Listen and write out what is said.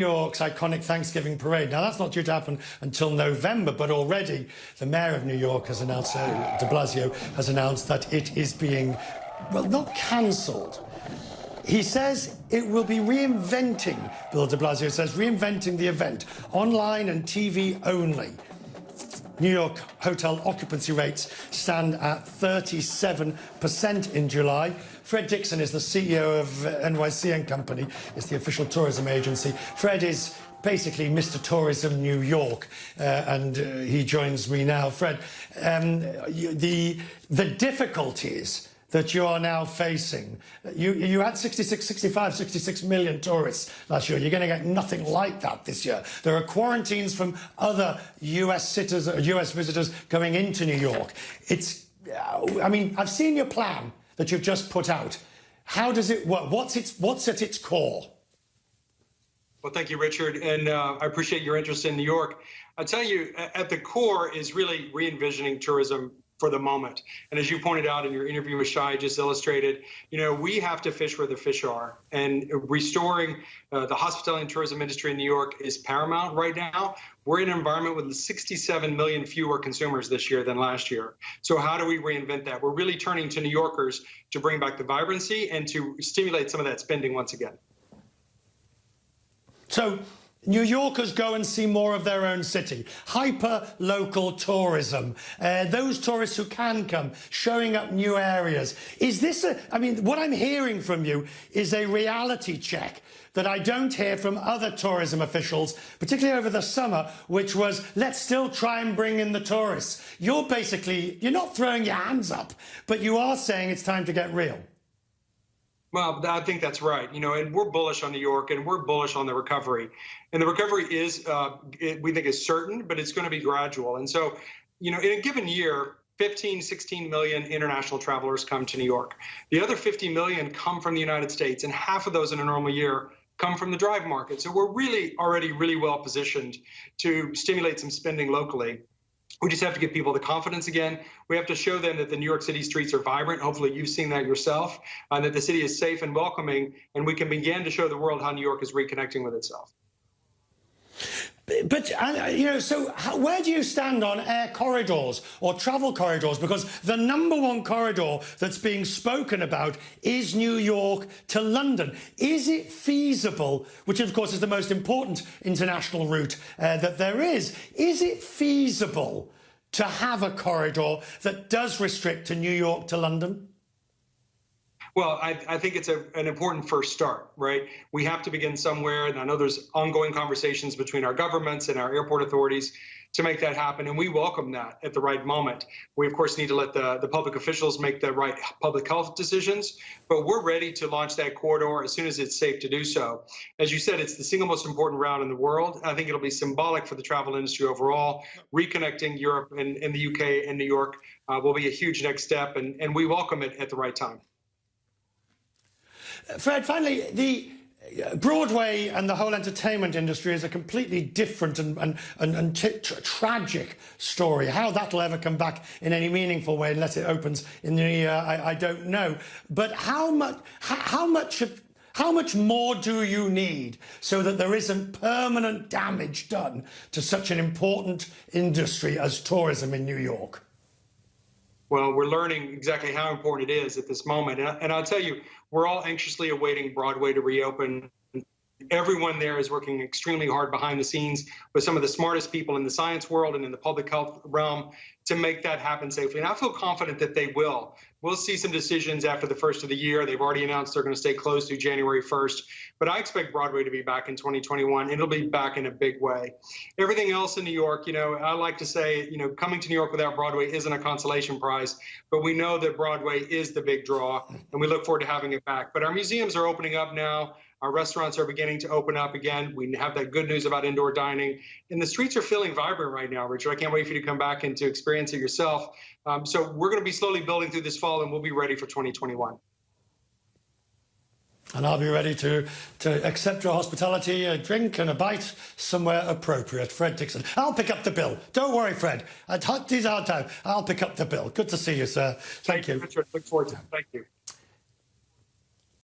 York's iconic Thanksgiving parade. Now, that's not due to happen until November, but already the mayor of New York has announced, de Blasio has announced that it is being, well, not cancelled. He says it will be reinventing, Bill de Blasio says, reinventing the event, online and TV only. New York hotel occupancy rates stand at 37% in July. Fred Dixon is the CEO of NYC Co. It's the official tourism agency. Fred is basically Mr. Tourism New York, and he joins me now. Fred, the difficulties that you are now facing. You had 66 million tourists last year. You're going to get nothing like that this year. There are quarantines from other US citizens, US visitors going into New York. I mean, I've seen your plan that you've just put out. How does it work? What's at its core? Well, thank you, Richard, and I appreciate your interest in New York. I'll tell you, at the core is really re-envisioning tourism for the moment. And as you pointed out in your interview with Shai, just illustrated, we have to fish where the fish are. And restoring the hospitality and tourism industry in New York is paramount right now. We're in an environment with 67 million fewer consumers this year than last year. So how do we reinvent that? We're really turning to New Yorkers to bring back the vibrancy and to stimulate some of that spending once again. So New Yorkers go and see more of their own city. Hyper-local tourism. Those tourists who can come, showing up new areas. Is this I mean, what I'm hearing from you is a reality check that I don't hear from other tourism officials, particularly over the summer, which was, let's still try and bring in the tourists. You're not throwing your hands up, but you are saying it's time to get real. Well, I think that's right. And we're bullish on New York, and we're bullish on the recovery. And the recovery is, we think, is certain, but it's going to be gradual. And so, in a given year, 15, 16 million international travelers come to New York. The other 50 million come from the United States, and half of those in a normal year come from the drive market. So we're really already really well positioned to stimulate some spending locally. We just have to give people the confidence again. We have to show them that the New York City streets are vibrant. Hopefully you've seen that yourself, and that the city is safe and welcoming, and we can begin to show the world how New York is reconnecting with itself. But, so where do you stand on air corridors or travel corridors? Because the #1 corridor that's being spoken about is New York to London. Is it feasible, which of course is the most important international route that there is it feasible to have a corridor that does restrict to New York to London? Well, I think it's an important first start, right? We have to begin somewhere, and I know there's ongoing conversations between our governments and our airport authorities to make that happen, and we welcome that at the right moment. We, of course, need to let the public officials make the right public health decisions, but we're ready to launch that corridor as soon as it's safe to do so. As you said, it's the single most important route in the world. I think it'll be symbolic for the travel industry overall. Reconnecting Europe and the UK and New York will be a huge next step, and we welcome it at the right time. Fred, finally, the Broadway and the whole entertainment industry is a completely different and tragic story. How that'll ever come back in any meaningful way unless it opens in the new year, I don't know. But how much more do you need so that there isn't permanent damage done to such an important industry as tourism in New York? Well, we're learning exactly how important it is at this moment. And I'll tell you, we're all anxiously awaiting Broadway to reopen. Everyone there is working extremely hard behind the scenes with some of the smartest people in the science world and in the public health realm to make that happen safely. And I feel confident that they will. We'll see some decisions after the first of the year. They've already announced they're going to stay closed through January 1st. But I expect Broadway to be back in 2021, and it'll be back in a big way. Everything else in New York, I like to say, coming to New York without Broadway isn't a consolation prize, but we know that Broadway is the big draw, and we look forward to having it back. But our museums are opening up now. Our restaurants are beginning to open up again. We have that good news about indoor dining. And the streets are feeling vibrant right now, Richard. I can't wait for you to come back and to experience it yourself. So we're going to be slowly building through this fall, and we'll be ready for 2021. And I'll be ready to accept your hospitality, a drink and a bite somewhere appropriate. Fred Dixon. I'll pick up the bill. Don't worry, Fred. These hard times. I'll pick up the bill. Good to see you, sir. Thank you. Richard. Look forward to it. Thank you.